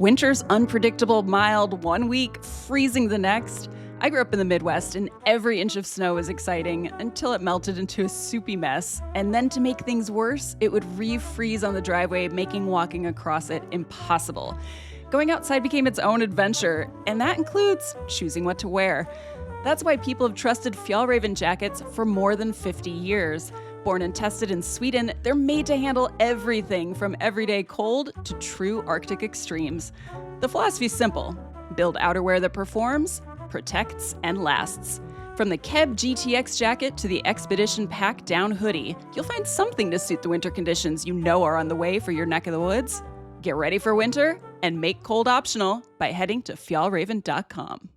Winter's unpredictable, mild one week, freezing the next. I grew up in the Midwest, and every inch of snow was exciting until it melted into a soupy mess. And then to make things worse, it would refreeze on the driveway, making walking across it impossible. Going outside became its own adventure, and that includes choosing what to wear. That's why people have trusted Fjällräven jackets for more than 50 years. Born and tested in Sweden, they're made to handle everything from everyday cold to true Arctic extremes. The philosophy's simple: build outerwear that performs, protects, and lasts. From the Keb GTX jacket to the Expedition Pack Down hoodie, you'll find something to suit the winter conditions you know are on the way for your neck of the woods. Get ready for winter and make cold optional by heading to fjällräven.com.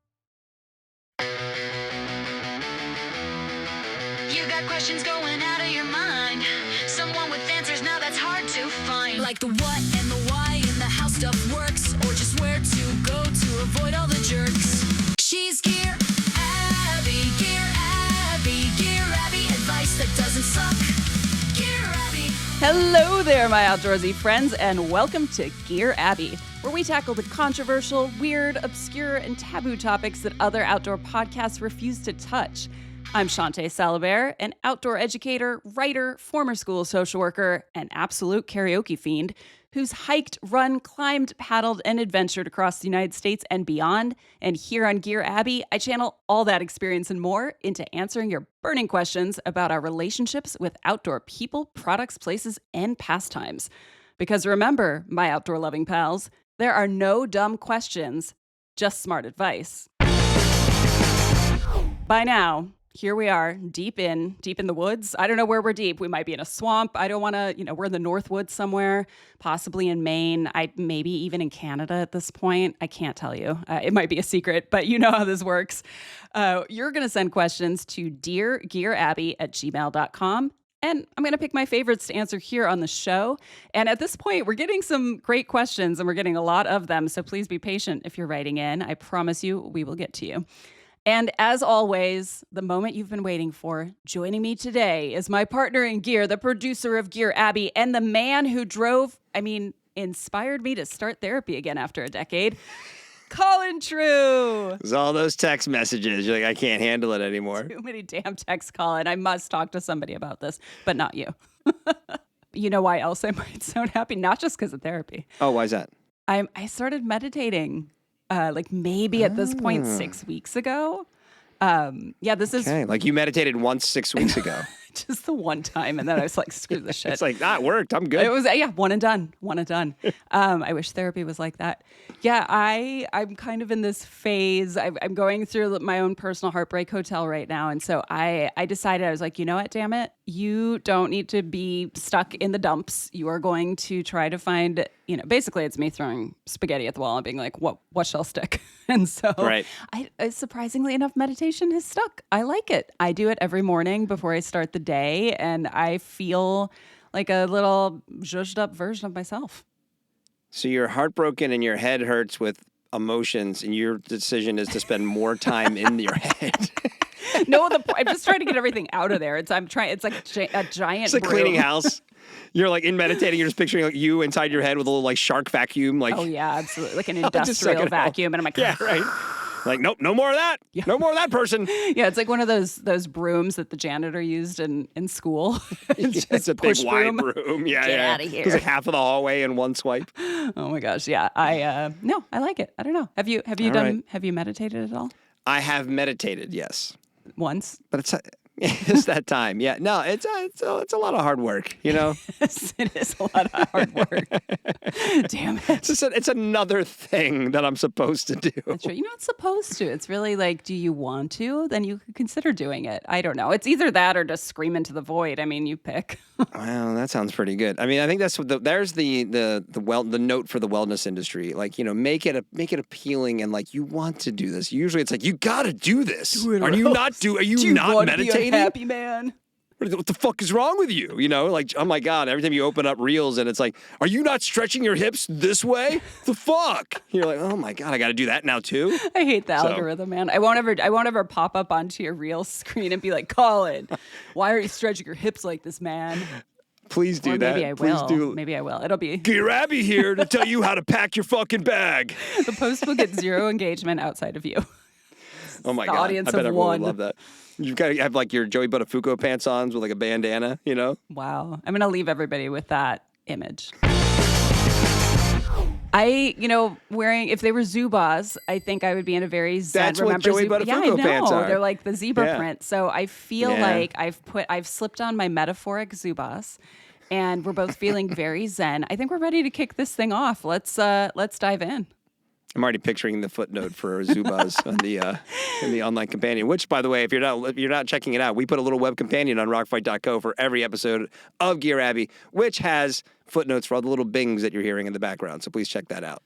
You got questions going out of your mind. Someone with answers now that's hard to find. Like the what and the why and the how stuff works, or just where to go to avoid all the jerks. She's Gear Abby, Gear Abby, Gear Abby, advice that doesn't suck. Gear Abby. Hello there, my outdoorsy friends, and welcome to Gear Abby, where we tackle the controversial, weird, obscure, and taboo topics that other outdoor podcasts refuse to touch. I'm Shawnté, an outdoor educator, writer, former school social worker, and absolute karaoke fiend who's hiked, run, climbed, paddled, and adventured across the United States and beyond. And here on Gear Abby, I channel all that experience and more into answering your burning questions about our relationships with outdoor people, products, places, and pastimes. Because remember, my outdoor-loving pals, there are no dumb questions, just smart advice. By now, here we are, deep in the woods. I don't know where we're deep. We might be in a swamp. I don't want to, we're in the North Woods somewhere, possibly in Maine. Maybe even in Canada at this point. I can't tell you. It might be a secret, but you know how this works. You're going to send questions to deargearabby@gmail.com. And I'm going to pick my favorites to answer here on the show. And at this point, we're getting some great questions, and we're getting a lot of them. So please be patient if you're writing in. I promise you, we will get to you. And as always, the moment you've been waiting for, joining me today is my partner in gear, the producer of Gear Abby, and the man who inspired me to start therapy again after a decade, Colin True. There's all those text messages. You're like, I can't handle it anymore. Too many damn texts, Colin. I must talk to somebody about this, but not you. You know why else I might sound happy? Not just because of therapy. Oh, why is that? I started meditating. Maybe at this point 6 weeks ago. This is... Okay, like you meditated once 6 weeks ago. Just the one time, and then I was like, screw this shit. It's like, that worked. I'm good. It was, one and done. I wish therapy was like that. Yeah, I'm kind of in this phase. I'm going through my own personal heartbreak hotel right now. And so I decided, I was like, you know what, damn it. You don't need to be stuck in the dumps. You are going to try to find, basically it's me throwing spaghetti at the wall and being like, what shall stick? And so right. I surprisingly enough, meditation has stuck. I like it. I do it every morning before I start the day, and I feel like a little zhuzhed up version of myself. So you're heartbroken and your head hurts with emotions, and your decision is to spend more time in your head. No, I'm just trying to get everything out of there. It's like a giant. It's like broom. cleaning house. You're like in meditating. You're just picturing like you inside your head with a little like shark vacuum. Like, oh yeah, absolutely, like an industrial vacuum. And I'm like, yeah, right. Like, nope, no more of that. Yeah. No more of that person. Yeah, it's like one of those brooms that the janitor used in school. It's a big wide broom. Yeah, Get out of here. It's like half of the hallway in one swipe. Oh my gosh, yeah. I like it. I don't know. Have you meditated at all? I have meditated, yes. Once. But it's that time. Yeah. No, it's a lot of hard work, Yes, it is a lot of hard work. Damn it. It's another thing that I'm supposed to do. That's right. You're not supposed to. It's really like, do you want to? Then you could consider doing it. I don't know. It's either that or just scream into the void. I mean, you pick. Well, that sounds pretty good. I mean, I think there's the note for the wellness industry. Like, make it appealing, and like you want to do this. Usually it's like, you got to do this. Do it. Are you not meditating? Happy man. What the fuck is wrong with you? Like, oh my God, every time you open up Reels and it's like, are you not stretching your hips this way? The fuck? You're like, oh my God, I got to do that now too? I hate the algorithm, man. I won't ever pop up onto your Reel screen and be like, Colin, why are you stretching your hips like this, man? Please do or that. maybe I Please will. do. Maybe I will. It'll be Gearabby here to tell you how to pack your fucking bag. the post will get zero engagement outside of you. Oh my The God. audience I bet of everyone one. would love that. You've got to have like your Joey Buttafuoco pants on with like a bandana, you know? Wow. I'm going to leave everybody with that image. Wearing, if they were Zubas, I think I would be in a very zen. That's what Remember Joey Zuba- Yeah, I Buttafuoco know. pants are. They're like the zebra Yeah. print. So I feel Yeah. like I've slipped on my metaphoric Zubas, and we're both feeling very zen. I think we're ready to kick this thing off. Let's dive in. I'm already picturing the footnote for Zubaz on the in the online companion. Which, by the way, if you're not checking it out, we put a little web companion on rockfight.co for every episode of Gearabby, which has footnotes for all the little bings that you're hearing in the background. So please check that out.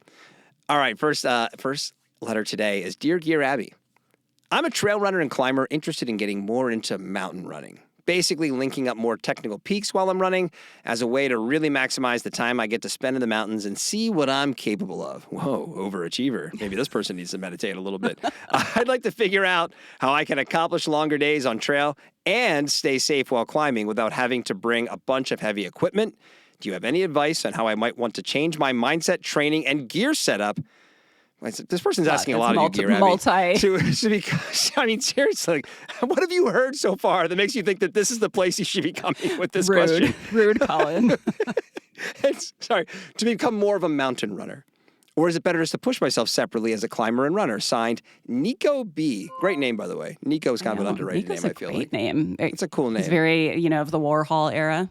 All right, first letter today is Dear Gearabby. I'm a trail runner and climber interested in getting more into mountain running. Basically linking up more technical peaks while I'm running as a way to really maximize the time I get to spend in the mountains and see what I'm capable of. Whoa, overachiever. Maybe this person needs to meditate a little bit. I'd like to figure out how I can accomplish longer days on trail and stay safe while climbing without having to bring a bunch of heavy equipment. Do you have any advice on how I might want to change my mindset, training, and gear setup? This person's asking a lot of you, Gearabby. Because, I mean, seriously, what have you heard so far that makes you think that this is the place you should be coming with this question? Rude, Colin. To become more of a mountain runner. Or is it better just to push myself separately as a climber and runner? Signed, Nico B. Great name, by the way. Nico is kind of an underrated Nico's name, I feel like. Great name. It's a cool name. It's very, of the Warhol era.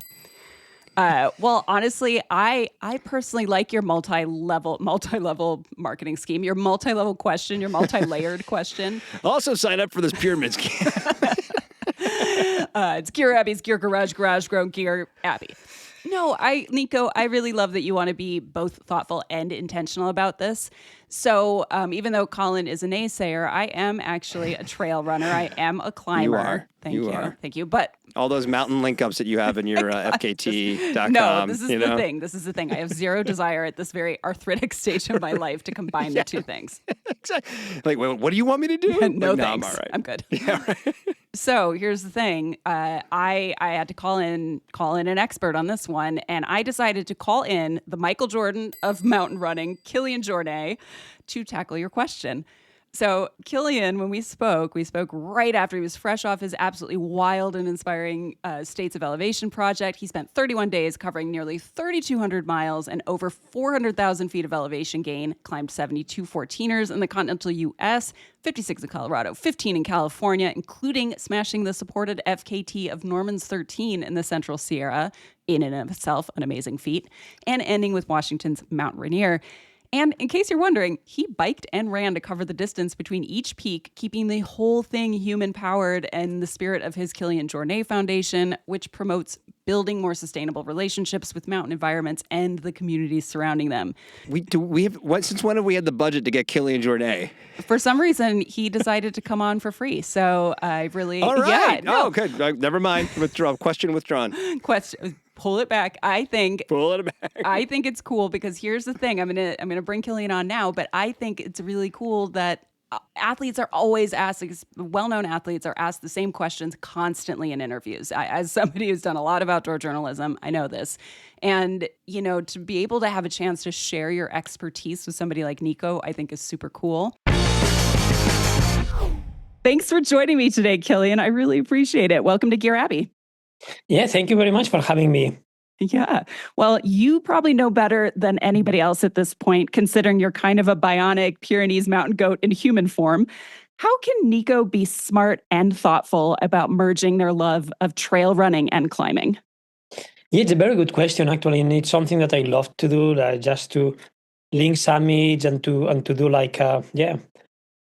Well, honestly, I personally like your multi-level marketing scheme, your multi-level question, your multi-layered question. Also sign up for this pyramid scheme. It's Gearabby's Gear Garage, Garage Grown Gear Abby. No, Nico, I really love that you want to be both thoughtful and intentional about this. So even though Colin is a naysayer, I am actually a trail runner. I am a climber. You are. Thank you. But all those mountain link ups that you have in your FKT.com. No, this is the thing. This is the thing. I have zero desire at this very arthritic stage of my life to combine the two things. Exactly. Like, well, what do you want me to do? No, like, thanks. I'm all right. I'm good. Yeah, right. So here's the thing. I had to call in an expert on this one, and I decided to call in the Michael Jordan of mountain running, Kilian Jornet, to tackle your question. So Kilian, when we spoke right after he was fresh off his absolutely wild and inspiring States of Elevation project. He spent 31 days covering nearly 3,200 miles and over 400,000 feet of elevation gain, climbed 72 14ers in the continental U.S., 56 in Colorado, 15 in California, including smashing the supported FKT of Norman's 13 in the Central Sierra, in and of itself an amazing feat, and ending with Washington's Mount Rainier. And in case you're wondering, he biked and ran to cover the distance between each peak, keeping the whole thing human-powered and the spirit of his Kilian Jornet Foundation, which promotes building more sustainable relationships with mountain environments and the communities surrounding them. Since when have we had the budget to get Kilian Jornet? For some reason, he decided to come on for free. So I really... All right. Yeah, no. Oh, good. Never mind. Question withdrawn. Pull it back. Pull it back. I think it's cool because here's the thing. I'm gonna bring Kilian on now, but I think it's really cool that athletes are always asked, well-known athletes are asked the same questions constantly in interviews. As somebody who's done a lot of outdoor journalism, I know this. And, to be able to have a chance to share your expertise with somebody like Nico, I think is super cool. Thanks for joining me today, Kilian. I really appreciate it. Welcome to Gearabby. Yeah, thank you very much for having me. Yeah. Well, you probably know better than anybody else at this point, considering you're kind of a bionic Pyrenees mountain goat in human form. How can Nico be smart and thoughtful about merging their love of trail running and climbing? Yeah, it's a very good question, actually. And it's something that I love to do, just to link summits and to do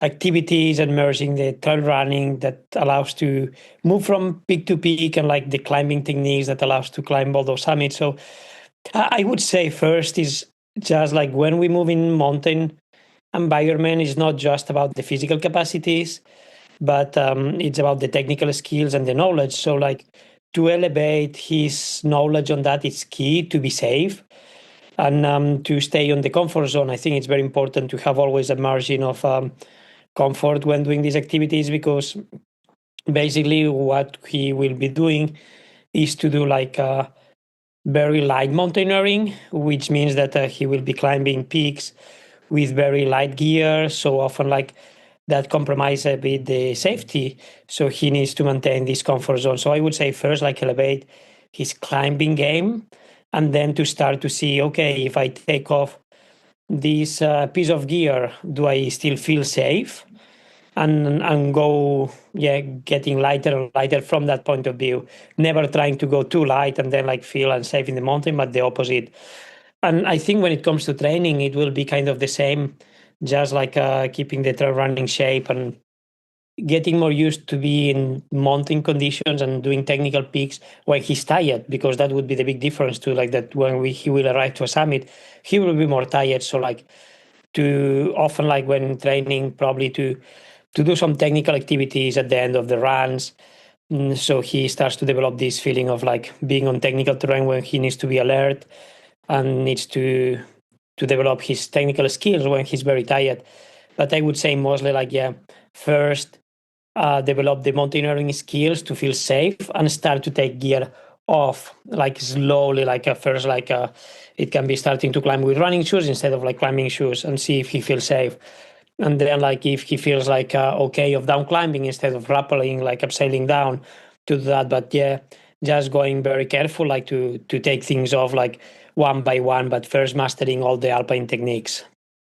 activities and merging the trail running that allows to move from peak to peak and like the climbing techniques that allows to climb all those summits. So I would say first is just like when we move in mountain environment, it's not just about the physical capacities, but it's about the technical skills and the knowledge. So like to elevate his knowledge on that is key to be safe. And to stay on the comfort zone, I think it's very important to have always a margin of comfort when doing these activities, because basically what he will be doing is to do very light mountaineering, which means that he will be climbing peaks with very light gear. So often like that compromise a bit the safety. So he needs to maintain this comfort zone. So I would say first like elevate his climbing game, and then to start to see, okay, if I take off this piece of gear, do I still feel safe? And go getting lighter and lighter from that point of view, never trying to go too light and then like feel unsafe in the mountain, but the opposite. And I think when it comes to training, it will be kind of the same, just like keeping the trail running shape and getting more used to be in mountain conditions and doing technical peaks when he's tired, because that would be the big difference too, like that when he will arrive to a summit, he will be more tired. So like to often like when training, probably to do some technical activities at the end of the runs. So he starts to develop this feeling of like being on technical terrain when he needs to be alert and needs to develop his technical skills when he's very tired. But I would say mostly like, first develop the mountaineering skills to feel safe and start to take gear off like slowly, like first like it can be starting to climb with running shoes instead of like climbing shoes, and see if he feels safe. And then like if he feels like okay of down climbing instead of rappelling, like abseiling down, to do that. But just going very careful, like to take things off like one by one, but first mastering all the alpine techniques.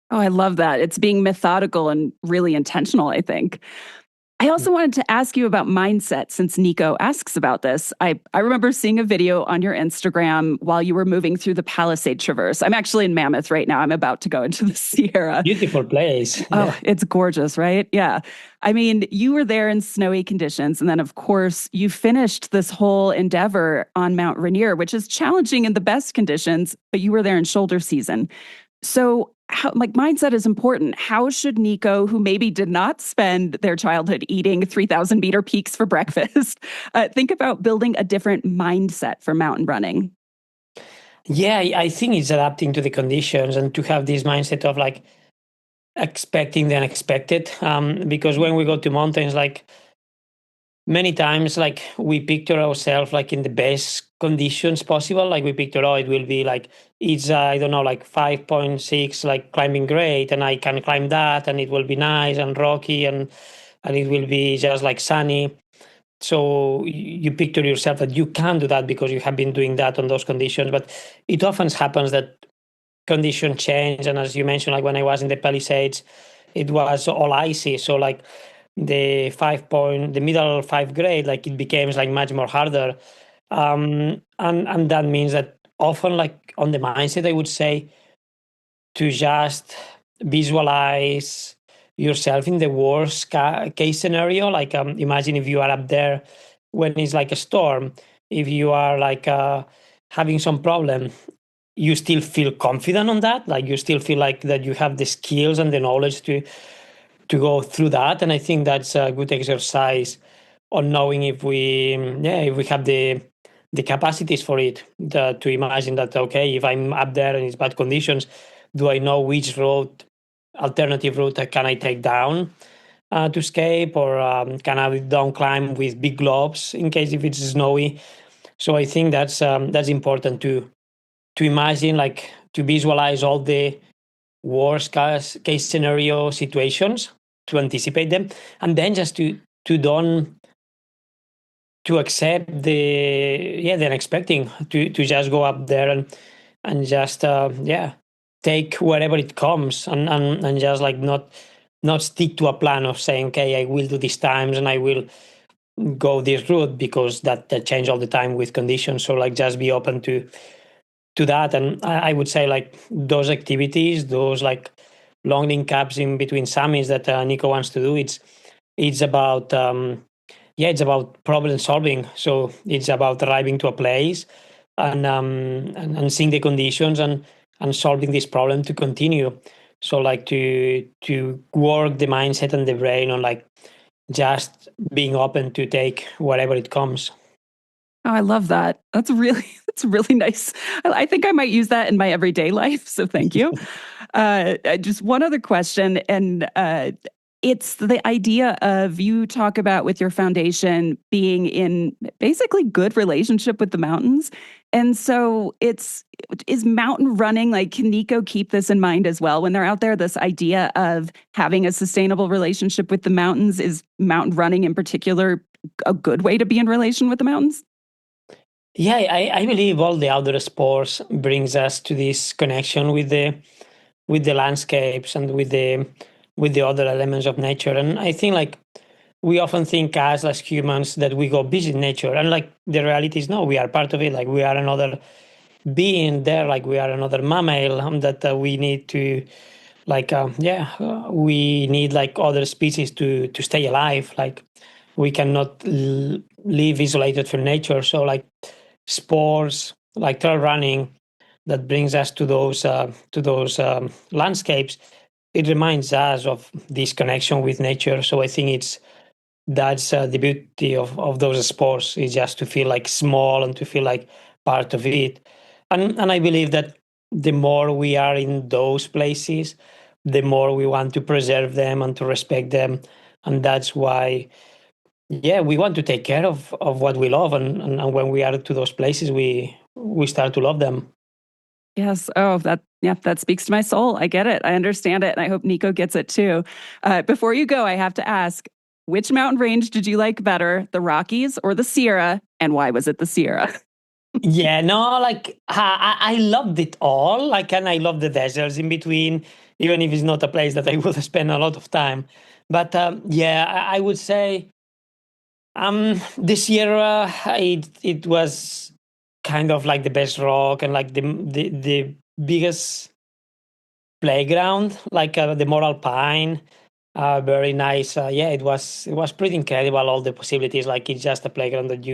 Oh, I love that. It's being methodical and really intentional, I think. I also wanted to ask you about mindset, since Nico asks about this. I remember seeing a video on your Instagram while you were moving through the Palisade Traverse. I'm actually in Mammoth right now. I'm about to go into the Sierra. Beautiful place. Oh, it's gorgeous, right? Yeah. I mean, you were there in snowy conditions. And then, of course, you finished this whole endeavor on Mount Rainier, which is challenging in the best conditions, but you were there in shoulder season. So mindset is important. How should Nico, who maybe did not spend their childhood eating 3,000 meter peaks for breakfast, think about building a different mindset for mountain running? Yeah, I think it's adapting to the conditions and to have this mindset of like expecting the unexpected. Because when we go to mountains, like many times, like we picture ourselves like in the best conditions possible. Like we picture, oh, it will be like, it's, I don't know, like 5.6, like climbing grade, and I can climb that, and it will be nice and rocky, and it will be just like sunny. So you picture yourself that you can do that because you have been doing that on those conditions. But it often happens that conditions change. And as you mentioned, like when I was in the Palisades, it was all icy. So like the middle 5 grade, like it became like much more harder. And that means that often like on the mindset, I would say to just visualize yourself in the worst case scenario. Like imagine if you are up there when it's like a storm, if you are like having some problem, you still feel confident on that. Like you still feel like that you have the skills and the knowledge to go through that. And I think that's a good exercise on knowing if we have the capacities for it, to imagine that, okay, if I'm up there and it's bad conditions, do I know which alternative route can I take down to escape, or can I down climb with big gloves in case if it's snowy? So I think that's important to imagine, like to visualize all the worst case scenario situations, to anticipate them, and then just to accept the unexpected, to just go up there and just take wherever it comes, and just like not stick to a plan of saying, okay, I will do these times and I will go this route, because that change all the time with conditions. So like just be open to that. And I would say like those activities, those like long link caps in between summits that Nico wants to do, it's about it's about problem solving. So it's about arriving to a place and seeing the conditions and solving this problem to continue. So like to work the mindset and the brain on like just being open to take whatever it comes. Oh, I love that. That's really nice. I think I might use that in my everyday life. So thank you. Just one other question. And it's the idea of, you talk about with your foundation being in basically good relationship with the mountains. And so is mountain running, like, can Nico keep this in mind as well when they're out there? This idea of having a sustainable relationship with the mountains, is mountain running in particular a good way to be in relation with the mountains? Yeah, I believe all the outdoor sports brings us to this connection with the landscapes and with the other elements of nature. And I think, like, we often think as humans that we go visit nature, and like the reality is no, we are part of it. Like, we are another being there, like we are another mammal, that we need to, we need like other species to stay alive. Like, we cannot live isolated from nature. So like sports like trail running that brings us to those landscapes, it reminds us of this connection with nature. So I think that's the beauty of those sports, is just to feel like small and to feel like part of it. And I believe that the more we are in those places, the more we want to preserve them and to respect them. And that's why, yeah, we want to take care of what we love. And when we are to those places, we start to love them. Yes. Oh, that speaks to my soul. I get it. I understand it. And I hope Nico gets it too. Before you go, I have to ask, which mountain range did you like better, the Rockies or the Sierra? And why was it the Sierra? Yeah, no, like I loved it all. Like, and I love the deserts in between, even if it's not a place that I would spend a lot of time. But yeah, I would say the Sierra, it was kind of like the best rock and like the biggest playground, like the more alpine. Very nice. Yeah, it was pretty incredible. All the possibilities. Like, it's just a playground that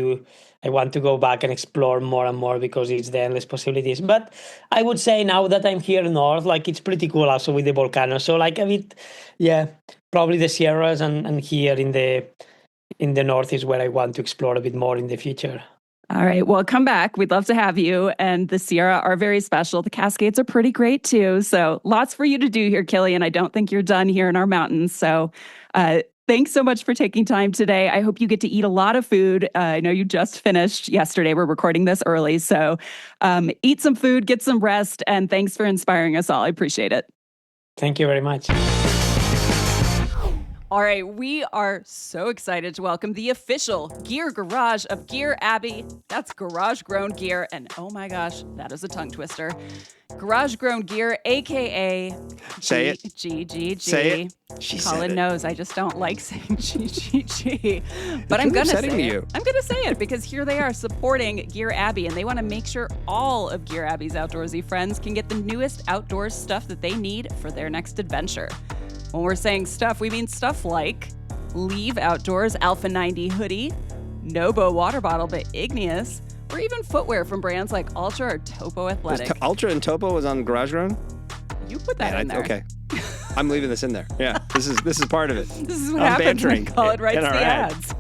I want to go back and explore more and more, because it's the endless possibilities. But I would say now that I'm here north, like, it's pretty cool also with the volcanoes. So like a bit, yeah, probably the Sierras, and here in the north is where I want to explore a bit more in the future. All right. Well, come back. We'd love to have you. And the Sierra are very special. The Cascades are pretty great too. So lots for you to do here, Kilian. I don't think you're done here in our mountains. So thanks so much for taking time today. I hope you get to eat a lot of food. I know you just finished yesterday. We're recording this early. So eat some food, get some rest. And thanks for inspiring us all. I appreciate it. Thank you very much. All right, we are so excited to welcome the official gear garage of Gearabby. That's garage grown gear. And oh my gosh, that is a tongue twister. Garage grown gear, AKA Say it. GGG. Say it. She Colin said it. knows I just don't like saying GGG. But I'm really going to upsetting say to it. you. I'm going to say it because here they are supporting Gearabby, and they want to make sure all of Gearabby's outdoorsy friends can get the newest outdoors stuff that they need for their next adventure. When we're saying stuff, we mean stuff like Leave Outdoors Alpha 90 hoodie, Nobo water bottle by Igneous, or even footwear from brands like Ultra or Topo Athletic. Ultra and Topo was on Garage Grown? You put that in there. Okay. I'm leaving this in there. Yeah, this is part of it. This is what I'm happens when bantering Colin writes in the our ad. ads.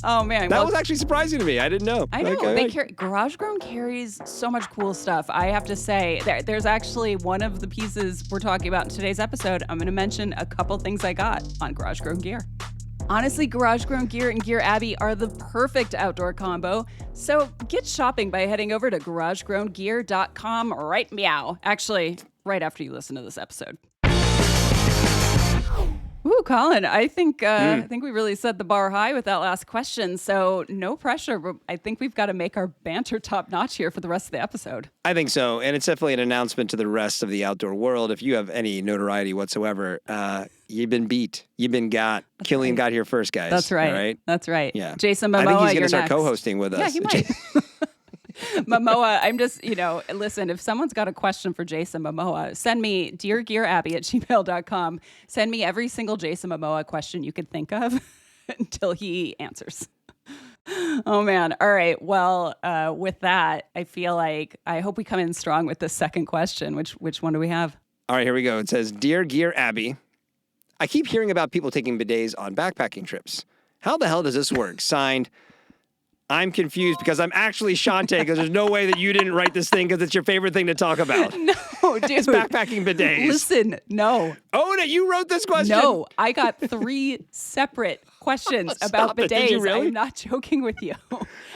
Oh, man. That was actually surprising to me. I didn't know. I know. Okay. Garage Grown carries so much cool stuff. I have to say, there's actually one of the pieces we're talking about in today's episode. I'm going to mention a couple things I got on Garage Grown gear. Honestly, Garage Grown gear and Gearabby are the perfect outdoor combo. So get shopping by heading over to garagegrowngear.com right meow. Actually, right after you listen to this episode. Ooh, Colin, I think we really set the bar high with that last question. So no pressure, but I think we've got to make our banter top notch here for the rest of the episode. I think so. And it's definitely an announcement to the rest of the outdoor world. If you have any notoriety whatsoever, you've been beat. You've been got. That's Kilian right. got here first, guys. That's right. All right? That's right. Yeah. Jason Momoa, I think he's going you're to start next. co-hosting with us. Yeah, he might. Momoa, I'm just, listen, if someone's got a question for Jason Momoa, send me deargearabby@gmail.com. Send me every single Jason Momoa question you could think of until he answers. Oh, man. All right. Well, with that, I feel like I hope we come in strong with the second question. Which one do we have? All right, here we go. It says, Dear Gearabby, I keep hearing about people taking bidets on backpacking trips. How the hell does this work? Signed, I'm confused because I'm actually Shawnté because there's no way that you didn't write this thing because it's your favorite thing to talk about. No, dude. It's backpacking bidets. Listen, no. Oh, no, you wrote this question? No, I got 3 separate questions about Stop it. bidets. Did you really? I'm not joking with you.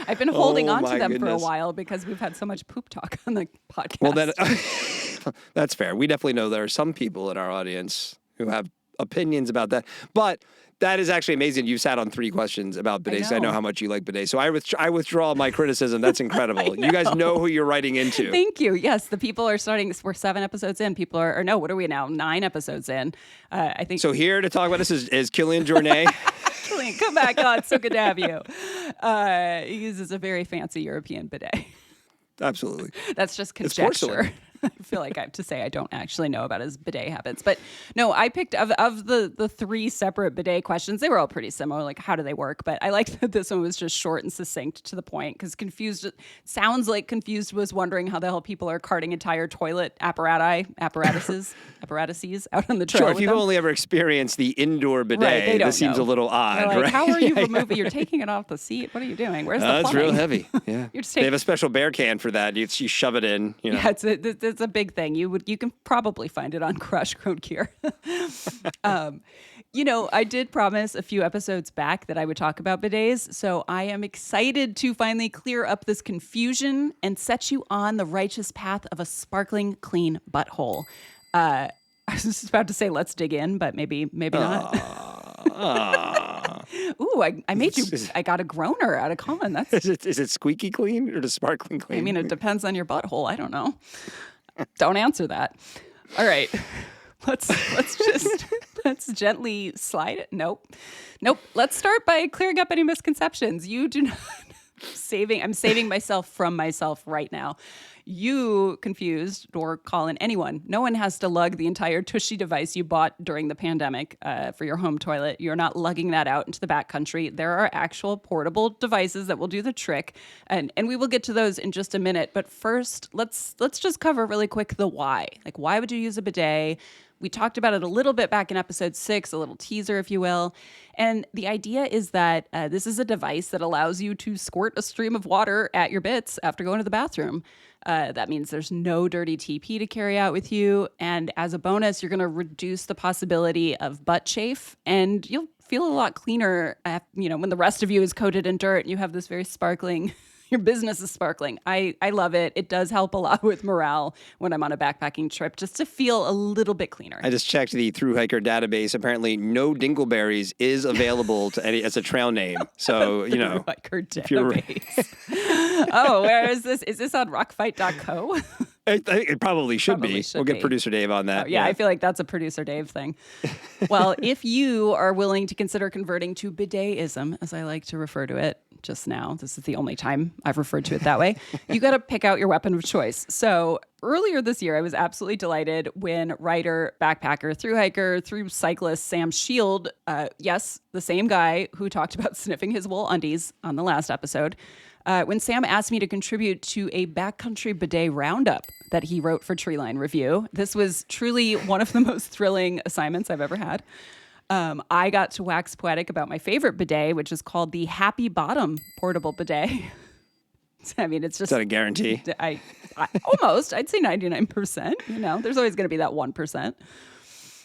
I've been holding on to my them for a goodness. while because we've had so much poop talk on the podcast. Well, then, that's fair. We definitely know there are some people in our audience who have opinions about that. But that is actually amazing. You sat on 3 questions about bidets. I know how much you like bidets. So I withdraw my criticism. That's incredible. You guys know who you're writing into. Thank you. Yes, the people are starting. We're 7 episodes in. People are, or no, what are we now? 9 episodes in. I think. So here to talk about this is Kilian Jornet. Kilian, come back on. So good to have you. He uses a very fancy European bidet. Absolutely. That's just It's conjecture. porcelain. I feel like I have to say I don't actually know about his bidet habits. But no, I picked of the 3 separate bidet questions. They were all pretty similar, like how do they work? But I liked that this one was just short and succinct to the point because sounds like Confused was wondering how the hell people are carting entire toilet apparatuses out on the trail. Sure, if with you've them. only ever experienced the indoor bidet, Right, they don't this seems know. a little odd, They're like, right? how are you removing? You're taking it off the seat. What are you doing? Where's the It's plumbing? real heavy. Yeah. You're just They taking have a special bear can for that. You shove it in. You know. Yeah, it's a big thing. You can probably find it on Crush Grown Gear. I did promise a few episodes back that I would talk about bidets, so I am excited to finally clear up this confusion and set you on the righteous path of a sparkling clean butthole. I was just about to say let's dig in, but maybe not. Ooh, I made you. I got a groaner out of Colin. That's. Is it squeaky clean or just sparkling clean? I mean, it depends on your butthole. I don't know. Don't answer that. All right. Let's gently slide it. Nope. Let's start by clearing up any misconceptions. You do not I'm saving myself from myself right now. You Confused or Colin, anyone, no one has to lug the entire Tushy device you bought during the pandemic for your home toilet. You're not lugging that out into the backcountry. There are actual portable devices that will do the trick, and we will get to those in just a minute. But first, let's just cover really quick the why. Like, why would you use a bidet? We talked about it a little bit back in episode 6, a little teaser, if you will. And the idea is that this is a device that allows you to squirt a stream of water at your bits after going to the bathroom. That means there's no dirty TP to carry out with you. And as a bonus, you're going to reduce the possibility of butt chafe, and you'll feel a lot cleaner, when the rest of you is coated in dirt and you have this very sparkling... Your business is sparkling. I love it. It does help a lot with morale when I'm on a backpacking trip, just to feel a little bit cleaner. I just checked the Thru Hiker database. Apparently, no dingleberries is available to any as a trail name. So, Thru Hiker database. Oh, where is this? Is this on rockfight.co? I think it probably should be. We'll get producer Dave on that. Oh, yeah, I feel like that's a producer Dave thing. Well, if you are willing to consider converting to bidetism, as I like to refer to it just now, this is the only time I've referred to it that way, you got to pick out your weapon of choice. So earlier this year, I was absolutely delighted when writer, backpacker, thru hiker, thru cyclist Sam Shield, yes, the same guy who talked about sniffing his wool undies on the last episode, when Sam asked me to contribute to a backcountry bidet roundup that he wrote for Treeline Review. This was truly one of the most thrilling assignments I've ever had. I got to wax poetic about my favorite bidet, which is called the Happy Bottom Portable Bidet. I mean, it's just... Is that a guarantee? I almost. I'd say 99%. There's always going to be that 1%.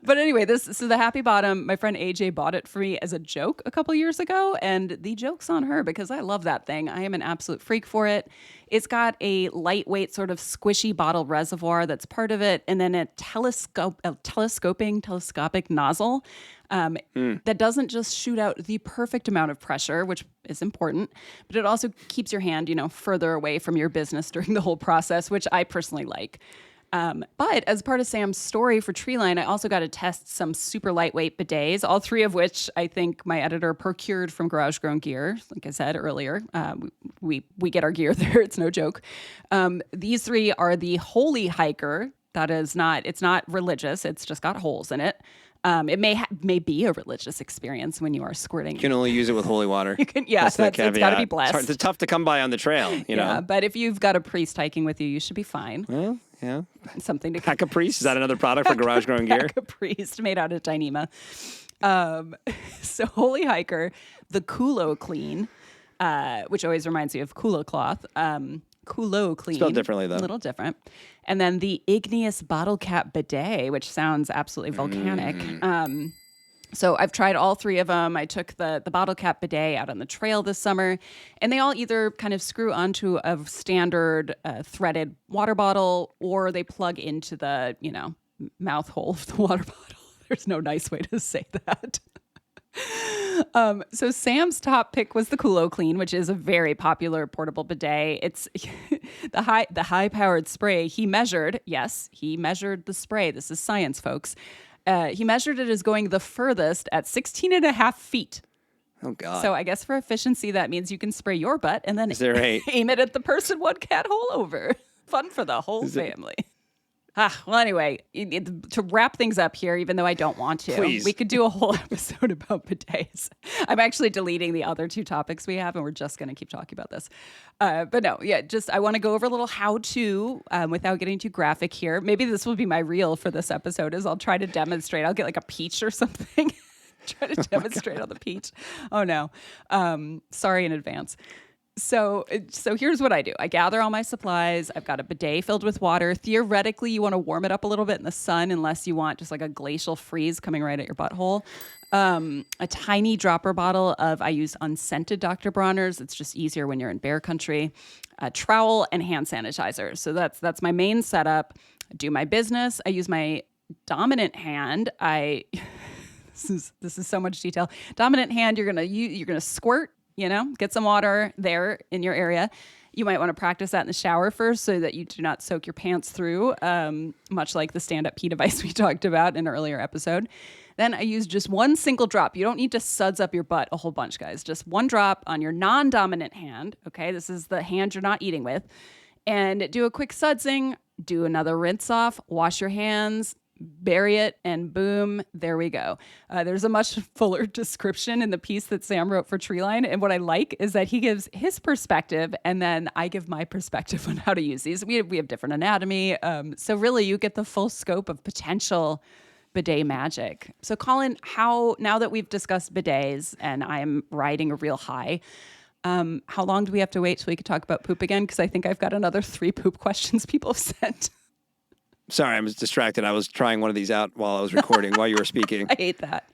But anyway, so the Happy Bottom, my friend AJ bought it for me as a joke a couple years ago, and the joke's on her because I love that thing. I am an absolute freak for it. It's got a lightweight sort of squishy bottle reservoir that's part of it, and then a telescopic nozzle that doesn't just shoot out the perfect amount of pressure, which is important, but it also keeps your hand, further away from your business during the whole process, which I personally like. But as part of Sam's story for Treeline, I also got to test some super lightweight bidets, all 3 of which I think my editor procured from Garage Grown Gear. Like I said earlier, we get our gear there. It's no joke. These 3 are the Holy Hiker. That is it's not religious. It's just got holes in it. It may be a religious experience when you are squirting. You can only use it with holy water. You can, yeah, it's got to be blessed. It's tough to come by on the trail, you know. Yeah, but if you've got a priest hiking with you, you should be fine. Well, yeah. Something to Pack a priest, is that another product for Garage Grown Gear? Pack a priest made out of Dyneema. So Holy Hiker, the Kulo Clean. which always reminds me of Kula cloth. Kulo Clean. Spelled differently, though. A little different. And then the igneous bottle cap bidet, which sounds absolutely volcanic. So I've tried all three of them. I took the bottle cap bidet out on the trail this summer, and they all either kind of screw onto a standard threaded water bottle, or they plug into the, mouth hole of the water bottle. There's no nice way to say that. So Sam's top pick was the Kulo Clean, which is a very popular portable bidet. It's the high powered spray. He measured the spray. This is science, folks. He measured it as going the furthest at 16 and a half feet. Oh, God. So I guess for efficiency, that means you can spray your butt and then Right? aim it at the person one cat hole over. Fun for the whole family. Well, anyway, to wrap things up here, even though I don't want to, Please. we could do a whole episode about bidets. I'm actually deleting the other two topics we have, and we're just going to keep talking about this. But no, I want to go over a little how-to without getting too graphic here. Maybe this will be my reel for this episode, is I'll try to demonstrate. I'll get like a peach or something. Try to demonstrate on the peach. Oh, no. Sorry in advance. So here's what I do. I gather all my supplies. I've got a bidet filled with water. Theoretically, you want to warm it up a little bit in the sun, unless you want just like a glacial freeze coming right at your butthole. A tiny dropper bottle I use unscented Dr. Bronner's. It's just easier when you're in bear country. A trowel and hand sanitizer. So that's my main setup. I do my business. I use my dominant hand. This is so much detail. Dominant hand, you're gonna squirt. Get some water there in your area. You might want to practice that in the shower first so that you do not soak your pants through, much like the stand-up pee device we talked about in an earlier episode. Then I use just one single drop. You don't need to suds up your butt a whole bunch, guys. Just one drop on your non-dominant hand. Okay, this is the hand you're not eating with. And do a quick sudsing, do another rinse off, wash your hands, bury it, and boom, there we go. There's a much fuller description in the piece that Sam wrote for Treeline. And what I like is that he gives his perspective, and then I give my perspective on how to use these. We have different anatomy. So really, you get the full scope of potential bidet magic. So Colin, now that we've discussed bidets and I'm riding a real high, how long do we have to wait till we can talk about poop again? Because I think I've got another 3 poop questions people have sent. Sorry, I was distracted. I was trying one of these out while I was recording, while you were speaking. I hate that.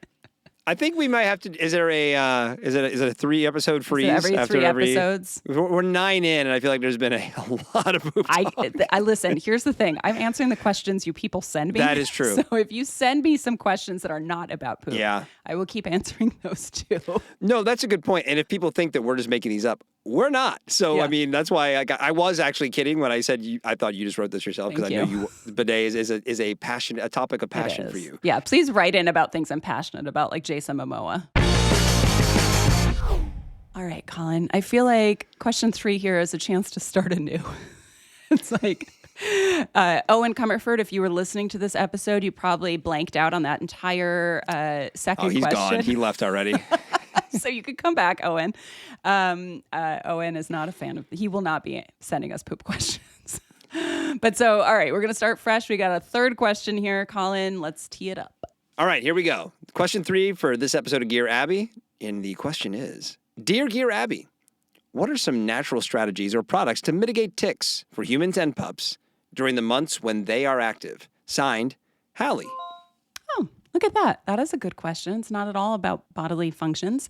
I think we might have to. Is there a? Is it a 3 episode freeze? Every 3 episodes. We're 9 in, and I feel like there's been a lot of poop talk. I listen. Here's the thing. I'm answering the questions you people send me. That is true. So if you send me some questions that are not about poop, I will keep answering those too. No, that's a good point. And if people think that we're just making these up, we're not. So I mean, that's why I was actually kidding when I said I thought you just wrote this yourself, because I know bidet is a passion, a topic of passion for you. Yeah, please write in about things I'm passionate about, like Jason Momoa. All right, Colin. I feel like question 3 here is a chance to start anew. It's like Owen Comerford, if you were listening to this episode, you probably blanked out on that entire second question. Oh, he's gone. He left already. So you could come back, Owen. Owen is not a fan of. He will not be sending us poop questions. But so, all right, we're gonna start fresh. We got a 3rd question here, Colin. Let's tee it up. All right, here we go. Question 3 for this episode of Gear Abby, and the question is: Dear Gear Abby, what are some natural strategies or products to mitigate ticks for humans and pups during the months when they are active? Signed, Hallie. Oh, look at that. That is a good question. It's not at all about bodily functions.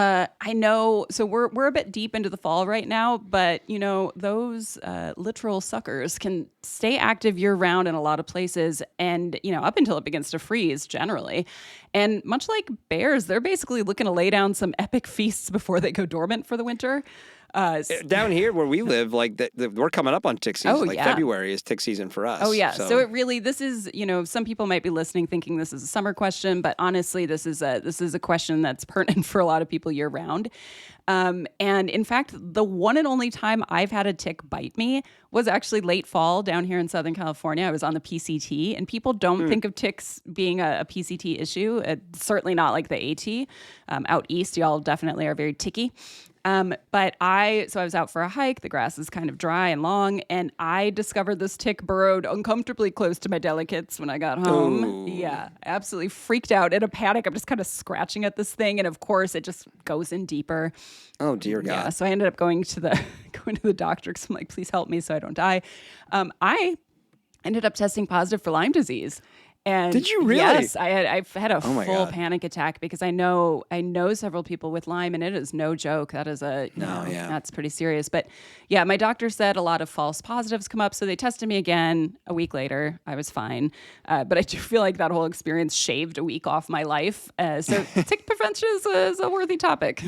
I know, so we're a bit deep into the fall right now, but those literal suckers can stay active year round in a lot of places, and up until it begins to freeze generally. And much like bears, they're basically looking to lay down some epic feasts before they go dormant for the winter. Down here where we live, we're coming up on tick season. February is tick season for us. Oh yeah. So it really, this is, some people might be listening thinking this is a summer question, but honestly, this is a question that's pertinent for a lot of people year round. And in fact, the one and only time I've had a tick bite me was actually late fall down here in Southern California. I was on the PCT, and people don't think of ticks being a PCT issue. It's certainly not like the AT. Out east, y'all definitely are very ticky. But I was out for a hike. The grass is kind of dry and long, and I discovered this tick burrowed uncomfortably close to my delicates when I got home. Ooh. Yeah, absolutely freaked out. In a panic, I'm just kind of scratching at this thing, and of course, it just goes in deeper. Oh dear God. Yeah, so I ended up going to the doctor because I'm like, please help me so I don't die. I ended up testing positive for Lyme disease. And did you really? Yes, I've had a full God. panic attack because I know several people with Lyme, and it is no joke. That is that's pretty serious. But yeah, my doctor said a lot of false positives come up, so they tested me again a week later. I was fine, but I do feel like that whole experience shaved a week off my life. So tick prevention is a worthy topic.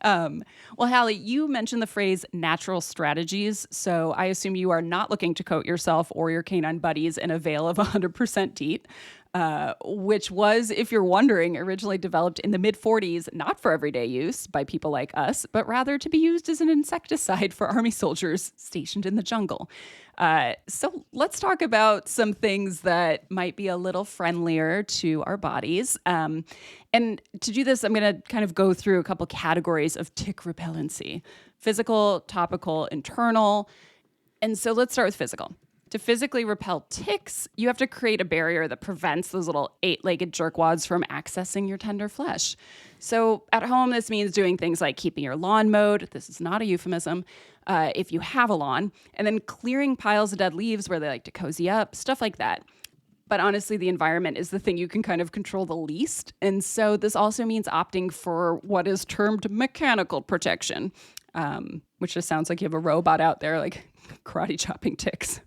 Well, Hallie, you mentioned the phrase natural strategies. So I assume you are not looking to coat yourself or your canine buddies in a veil of 100% DEET, which was, if you're wondering, originally developed in the mid-40s, not for everyday use by people like us, but rather to be used as an insecticide for army soldiers stationed in the jungle. So let's talk about some things that might be a little friendlier to our bodies. And to do this, I'm going to kind of go through a couple categories of tick repellency: physical, topical, internal. And so let's start with physical. To physically repel ticks, you have to create a barrier that prevents those little 8-legged jerkwads from accessing your tender flesh. So at home, this means doing things like keeping your lawn mowed. This is not a euphemism. If you have a lawn, and then clearing piles of dead leaves where they like to cozy up, stuff like that. But honestly, the environment is the thing you can kind of control the least. And so this also means opting for what is termed mechanical protection, which just sounds like you have a robot out there like karate chopping ticks.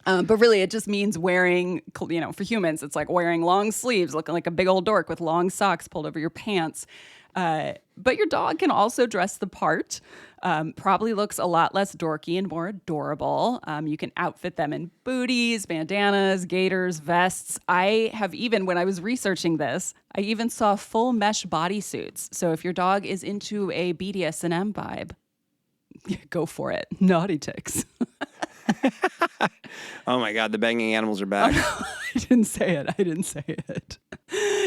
But really, it just means wearing, for humans, it's like wearing long sleeves, looking like a big old dork with long socks pulled over your pants. But your dog can also dress the part. Probably looks a lot less dorky and more adorable. You can outfit them in booties, bandanas, gaiters, vests. I have even, when I was researching this, I even saw full mesh bodysuits. So if your dog is into a BDSM vibe, go for it. Naughty ticks. Oh my God, the banging animals are back. I didn't say it.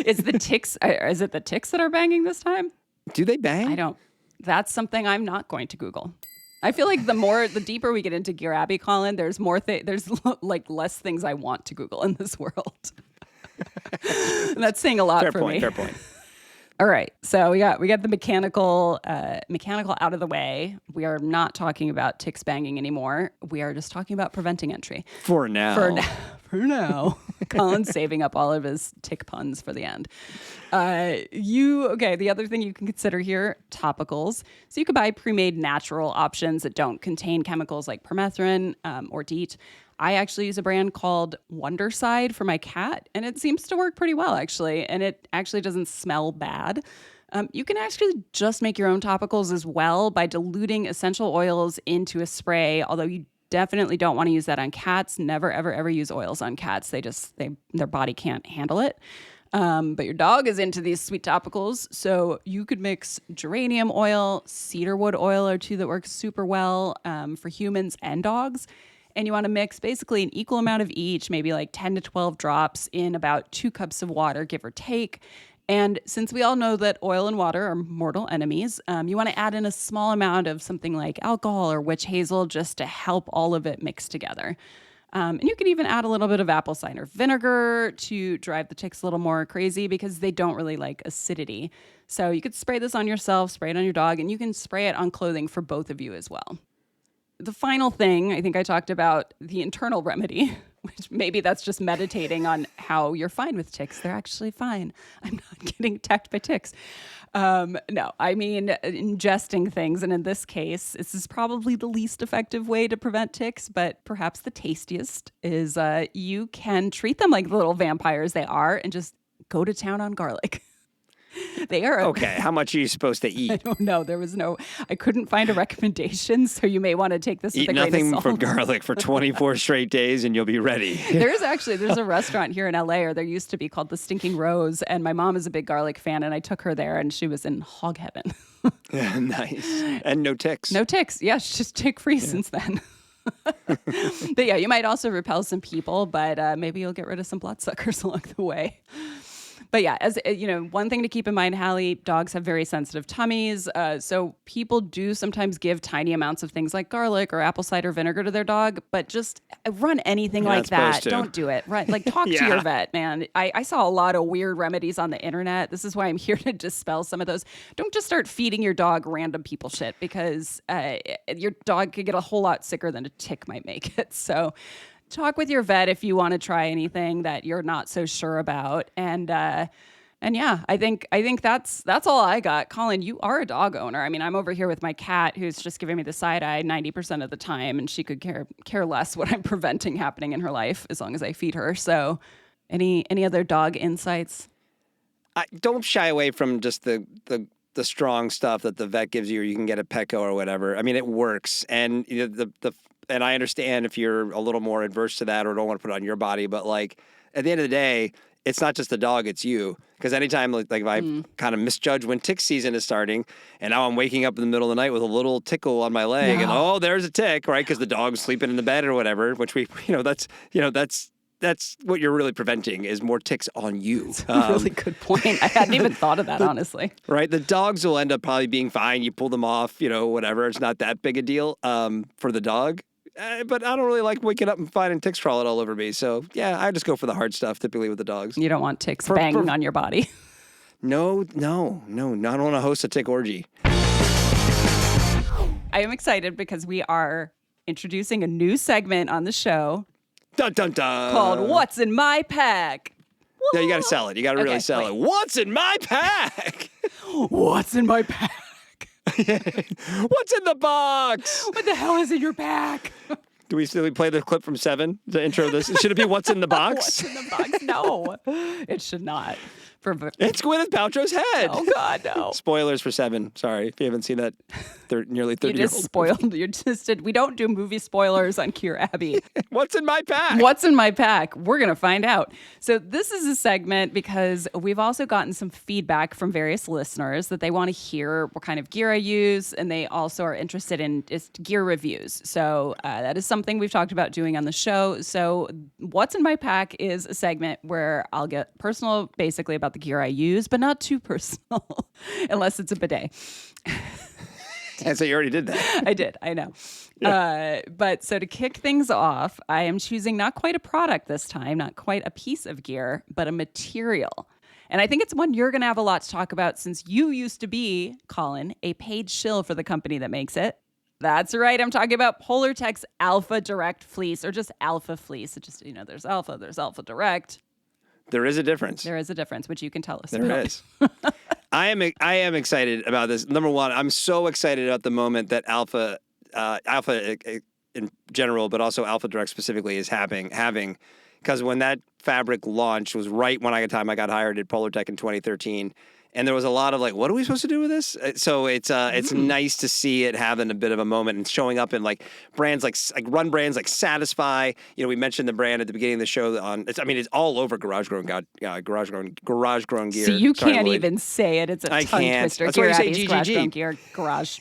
Is it the ticks that are banging this time? Do they bang? That's something I'm not going to Google. I feel like the deeper we get into Gearabby, Colin, there's like less things I want to Google in this world. And that's saying a lot for me. Fair point. All right, so we got the mechanical out of the way. We are not talking about ticks banging anymore. We are just talking about preventing entry. For now. For now. Colin's saving up all of his tick puns for the end. The other thing you can consider here, topicals. So you could buy pre-made natural options that don't contain chemicals like permethrin or DEET. I actually use a brand called Wonderside for my cat, and it seems to work pretty well, actually. And it actually doesn't smell bad. You can actually just make your own topicals as well by diluting essential oils into a spray, although you definitely don't want to use that on cats. Never, ever, ever use oils on cats. Their body can't handle it. But your dog is into these sweet topicals, so you could mix geranium oil, cedarwood oil are two that work super well for humans and dogs. And you want to mix basically an equal amount of each, maybe like 10 to 12 drops in about 2 cups of water, give or take. And since we all know that oil and water are mortal enemies, you want to add in a small amount of something like alcohol or witch hazel just to help all of it mix together. And you can even add a little bit of apple cider vinegar to drive the ticks a little more crazy because they don't really like acidity. So you could spray this on yourself, spray it on your dog, and you can spray it on clothing for both of you as well. The final thing, I think I talked about the internal remedy, which maybe that's just meditating on how you're fine with ticks. They're actually fine. I'm not getting attacked by ticks. No, I mean ingesting things. And in this case, this is probably the least effective way to prevent ticks, but perhaps the tastiest is you can treat them like the little vampires they are and just go to town on garlic. They are okay. How much are you supposed to eat? I don't know. I couldn't find a recommendation, so you may want to take this with a grain of salt. Eat nothing from garlic for 24 straight days and you'll be ready. There's a restaurant here in LA, or there used to be, called the Stinking Rose, and my mom is a big garlic fan, and I took her there, and she was in hog heaven. Yeah, nice. And no ticks. No ticks. Yeah, she's just tick-free since then. But yeah, you might also repel some people, but maybe you'll get rid of some bloodsuckers along the way. But yeah, as you know, one thing to keep in mind, Hallie, dogs have very sensitive tummies. So people do sometimes give tiny amounts of things like garlic or apple cider vinegar to their dog, but just run anything like that. Don't do it. Right? Like talk to your vet, man. I saw a lot of weird remedies on the internet. This is why I'm here to dispel some of those. Don't just start feeding your dog random people shit, because your dog could get a whole lot sicker than a tick might make it. So talk with your vet if you want to try anything that you're not so sure about. And yeah, I think that's all I got. Colin, you are a dog owner. I mean, I'm over here with my cat who's just giving me the side eye 90% of the time, and she could care less what I'm preventing happening in her life as long as I feed her. So any other dog insights? Don't shy away from just the strong stuff that the vet gives you, or you can get at Petco or whatever. I mean, it works. And you know, and I understand if you're a little more adverse to that or don't want to put it on your body, but like at the end of the day, it's not just the dog, it's you. Because anytime like if I kind of misjudge when tick season is starting, and now I'm waking up in the middle of the night with a little tickle on my leg, and there's a tick, right? Because the dog's sleeping in the bed or whatever, which that's what you're really preventing is more ticks on you. That's a really good point. I hadn't even thought of that, honestly. Right? The dogs will end up probably being fine. You pull them off, whatever. It's not that big a deal for the dog. But I don't really like waking up and finding ticks crawling all over me. So, yeah, I just go for the hard stuff typically with the dogs. You don't want ticks banging on your body. No. I don't want to host a tick orgy. I am excited because we are introducing a new segment on the show. Dun, dun, dun. Called What's in My Pack? Yeah, you got to sell it. You got to really sell it. What's in my pack? What's in my pack? What's in the box? What the hell is in your pack? Do we play the clip from Seven? The intro of this? Should it be What's in the Box? What's in the box? No, it should not. It's Gwyneth Paltrow's head. Oh, God, no. Spoilers for Seven. Sorry if you haven't seen that nearly 30 years old. You just spoiled. You just did. We don't do movie spoilers on Dear Abby. What's in my pack? What's in my pack? We're going to find out. So this is a segment because we've also gotten some feedback from various listeners that they want to hear what kind of gear I use, and they also are interested in just gear reviews. So that is something we've talked about doing on the show. So What's in my pack is a segment where I'll get personal basically about the gear I use, but not too personal unless it's a bidet. And so you already did that. I did. I know. But so to kick things off, I am choosing not quite a product this time, not quite a piece of gear, but a material. And I think it's one you're going to have a lot to talk about since you used to be, Colin, a paid shill for the company that makes it. That's right. I'm talking about Polartec's Alpha Direct Fleece, or just Alpha Fleece. It just, there's Alpha Direct. There is a difference. There is a difference, which you can tell us There about. is. I am excited about this. Number one, I'm so excited about the moment that Alpha in general, but also Alpha Direct specifically is having, because when that fabric launched was right when I got hired at Polartec in 2013. And there was a lot of like, what are we supposed to do with this? So it's nice to see it having a bit of a moment and showing up in like brands like run brands like Satisfy. We mentioned the brand at the beginning of the show. It's all over garage grown gear. So you can't even say it. It's a tongue twister. That's why you say GGG. Garage grown gear, garage.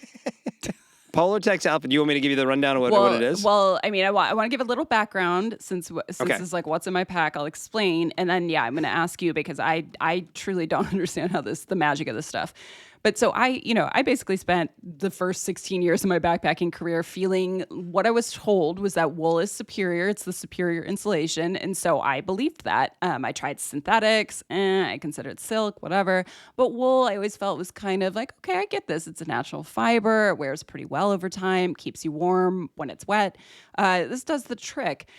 Polartec's Alpha. Do you want me to give you the rundown of what it is? Well, I mean, I want to give a little background since it's like what's in my pack. I'll explain, and then I'm going to ask you because I truly don't understand how the magic of this stuff. But so I basically spent the first 16 years of my backpacking career feeling what I was told was that wool is superior. It's the superior insulation. And so I believed that. I tried synthetics, I considered silk, whatever. But wool, I always felt was kind of like, okay, I get this. It's a natural fiber. It wears pretty well over time, keeps you warm when it's wet. This does the trick.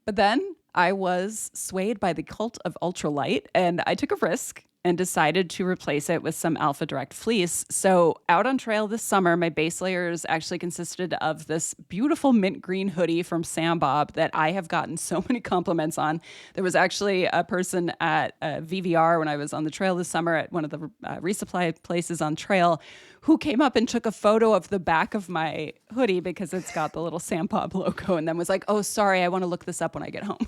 But then I was swayed by the cult of ultralight, and I took a risk and decided to replace it with some Alpha Direct fleece. So out on trail this summer, my base layers actually consisted of this beautiful mint green hoodie from Sam Bob that I have gotten so many compliments on. There was actually a person at VVR when I was on the trail this summer at one of the resupply places on trail who came up and took a photo of the back of my hoodie because it's got the little Sam Bob logo, and then was like, oh, sorry, I want to look this up when I get home.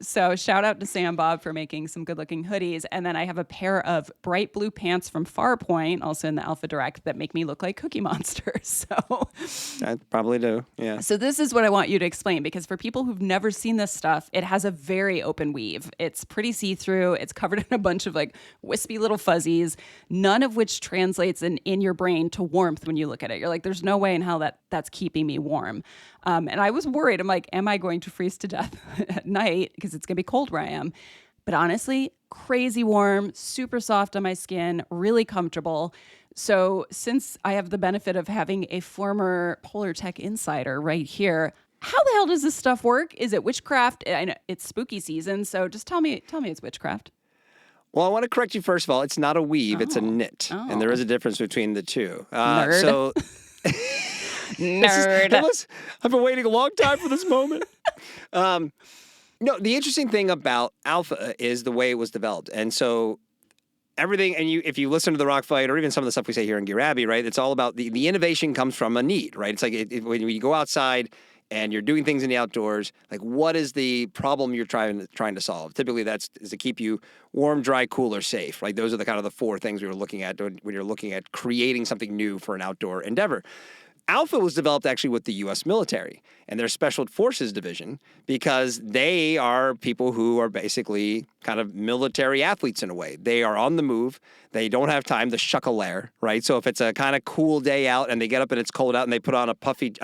So shout out to Sam Bob for making some good looking hoodies. And then I have a pair of bright blue pants from Farpoint, also in the Alpha Direct, that make me look like Cookie Monster. So I probably do. Yeah. So this is what I want you to explain, because for people who've never seen this stuff, it has a very open weave. It's pretty see-through. It's covered in a bunch of like wispy little fuzzies, none of which translates in your brain to warmth when you look at it. You're like, there's no way in hell that's keeping me warm. And I was worried. I'm like, am I going to freeze to death at night because it's going to be cold where I am? But honestly, crazy warm, super soft on my skin, really comfortable. So since I have the benefit of having a former Polartec insider right here, how the hell does this stuff work? Is it witchcraft? I know it's spooky season, so just tell me it's witchcraft. Well, I want to correct you first of all. It's not a weave; it's a knit, and there is a difference between the two. Nerd. So, Nerd. I've been waiting a long time for this moment. No, the interesting thing about Alpha is the way it was developed, and so everything. And if you listen to the Rock Fight, or even some of the stuff we say here in Gear Abbey, right? It's all about the innovation comes from a need, right? It's like when you go outside and you're doing things in the outdoors, like what is the problem you're trying to solve? Typically, is to keep you warm, dry, cool, or safe. Right? Those are the kind of the four things we were looking at when you're looking at creating something new for an outdoor endeavor. Alpha was developed actually with the U.S. military and their Special Forces Division, because they are people who are basically kind of military athletes in a way. They are on the move. They don't have time to shuck a lair, right? So if it's a kind of cool day out and they get up and it's cold out and they put on a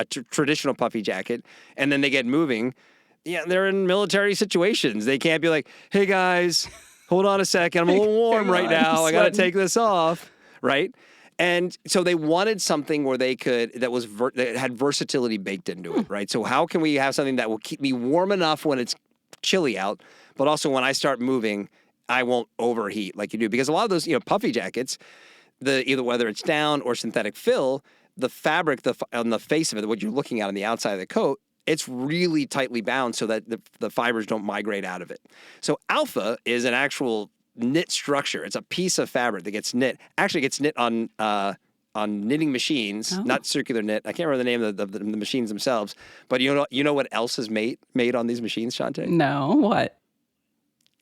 traditional puffy jacket and then they get moving, yeah, they're in military situations. They can't be like, hey guys, hold on a second. I'm a little warm right now. I got to take this off, right? And so they wanted something where they could, that had versatility baked into it, right? So how can we have something that will keep me warm enough when it's chilly out, but also when I start moving, I won't overheat like you do? Because a lot of those, puffy jackets, either whether it's down or synthetic fill, the fabric on the face of it, what you're looking at on the outside of the coat, it's really tightly bound so that the fibers don't migrate out of it. So Alpha is an actual knit structure. It's a piece of fabric that gets knit. Actually, gets knit on knitting machines, not circular knit. I can't remember the name of the machines themselves. But you know what else is made on these machines, Shawnté? No, what?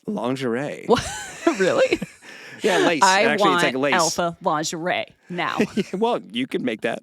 Lingerie. What? Really? Yeah, lace. Actually, it's like lace. Alpha lingerie now. Well, you could make that.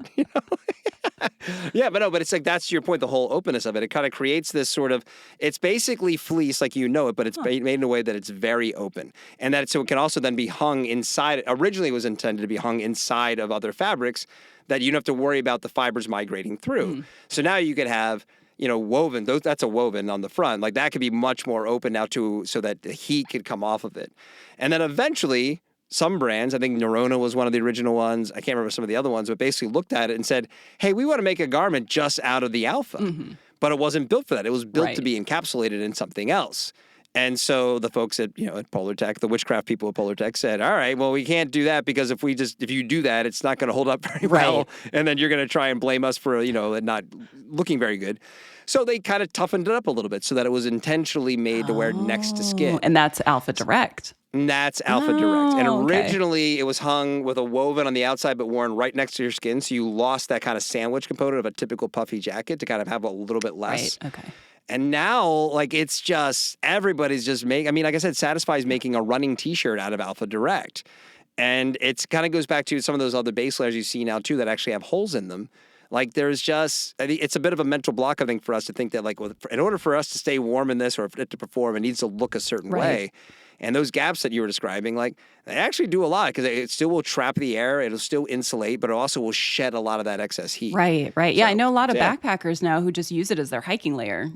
Yeah, but it's like, that's your point, the whole openness of it. It kind of creates this sort of, it's basically fleece like you know it, but it's made in a way that it's very open. And so it can also then be hung inside. Originally it was intended to be hung inside of other fabrics that you don't have to worry about the fibers migrating through. So now you could have, woven, that's a woven on the front. Like that could be much more open now so that the heat could come off of it. And then eventually, some brands, I think Nerona was one of the original ones, I can't remember some of the other ones, but basically looked at it and said, hey, we want to make a garment just out of the Alpha. But it wasn't built for that. It was built to be encapsulated in something else. And so the folks at Polartec, the witchcraft people at Polartec said, all right, well, we can't do that, because if you do that, it's not going to hold up very well. And then you're going to try and blame us for, it not looking very good. So they kind of toughened it up a little bit so that it was intentionally made to wear next to skin. And that's Alpha Direct. And that's Alpha Direct. And originally it was hung with a woven on the outside but worn right next to your skin. So you lost that kind of sandwich component of a typical puffy jacket to kind of have a little bit less. Right, okay. And now, it's just, everybody's just like I said, Satisfy's making a running T-shirt out of Alpha Direct. And it kind of goes back to some of those other base layers you see now, too, that actually have holes in them. Like, there's just, it's a bit of a mental block, I think, for us to think that, in order for us to stay warm in this or for it to perform, it needs to look a certain way. And those gaps that you were describing, they actually do a lot, because it still will trap the air, it'll still insulate, but it also will shed a lot of that excess heat. Right. Yeah, I know a lot of backpackers now who just use it as their hiking layer.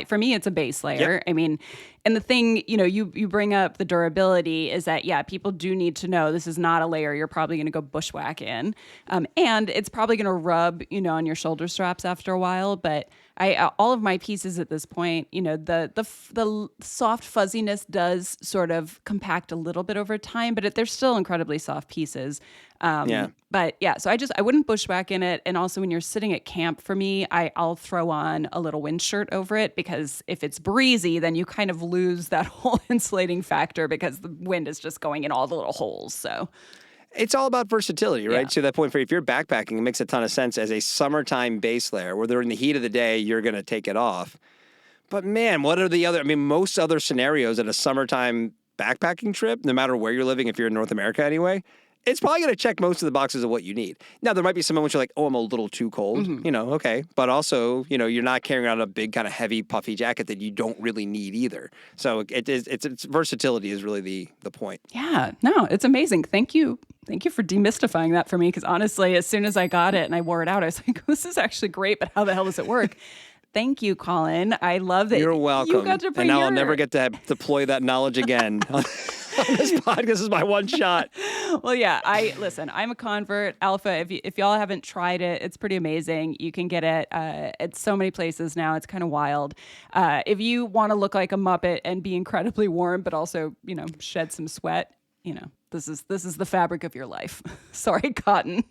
For me, it's a base layer. I mean, and the thing, you bring up the durability is that, people do need to know this is not a layer you're probably going to go bushwhack in. And it's probably going to rub, on your shoulder straps after a while, but all of my pieces at this point, the soft fuzziness does sort of compact a little bit over time, but they're still incredibly soft pieces. But so I wouldn't bushwhack in it. And also when you're sitting at camp, for me, I'll throw on a little wind shirt over it, because if it's breezy, then you kind of lose that whole insulating factor, because the wind is just going in all the little holes. So it's all about versatility, right? To that point, if you're backpacking, it makes a ton of sense as a summertime base layer where they're in the heat of the day, you're going to take it off. But man, what are the other? I mean, most other scenarios at a summertime backpacking trip, no matter where you're living, if you're in North America anyway, it's probably going to check most of the boxes of what you need. Now, there might be some moments you're like, oh, I'm a little too cold, okay. But also, you're not carrying around a big kind of heavy, puffy jacket that you don't really need either. So it's versatility is really the point. Yeah, no, it's amazing. Thank you. Thank you for demystifying that for me. Because honestly, as soon as I got it and I wore it out, I was like, this is actually great, but how the hell does it work? Thank you, Colin. I love that. You're welcome. You got to bring and now I'll never get to deploy that knowledge again. On this podcast, this is my one shot. Well, yeah, I'm a convert. Alpha, if y'all haven't tried it, it's pretty amazing. You can get it at so many places now. It's kind of wild. If you want to look like a Muppet and be incredibly warm, but also, shed some sweat, this is the fabric of your life. Sorry, cotton.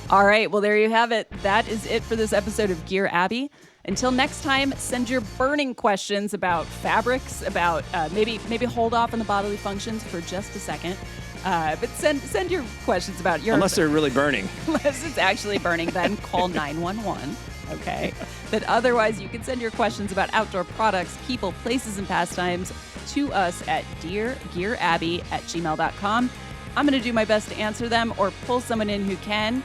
All right, well, there you have it. That is it for this episode of Gear Abby. Until next time, send your burning questions about fabrics, about maybe hold off on the bodily functions for just a second. But send your questions about your... Unless they're really burning. Unless it's actually burning, then call 911, okay? But otherwise, you can send your questions about outdoor products, people, places, and pastimes to us at deargearabby@gmail.com. I'm going to do my best to answer them or pull someone in who can.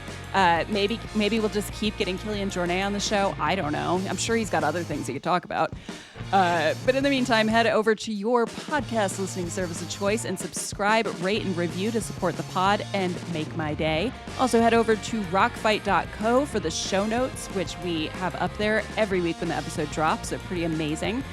Maybe we'll just keep getting Kilian Jornet on the show. I don't know. I'm sure he's got other things he could talk about. But in the meantime, head over to your podcast listening service of choice and subscribe, rate, and review to support the pod and make my day. Also, head over to rockfight.co for the show notes, which we have up there every week when the episode drops. They're pretty amazing.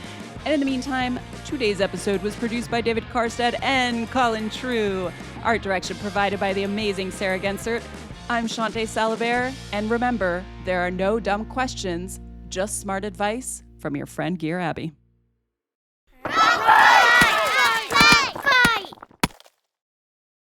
And in the meantime, today's episode was produced by David Karstead and Colin True. Art direction provided by the amazing Sarah Gensert. I'm Shawnté Salabert, and remember, there are no dumb questions, just smart advice from your friend Gear Abby.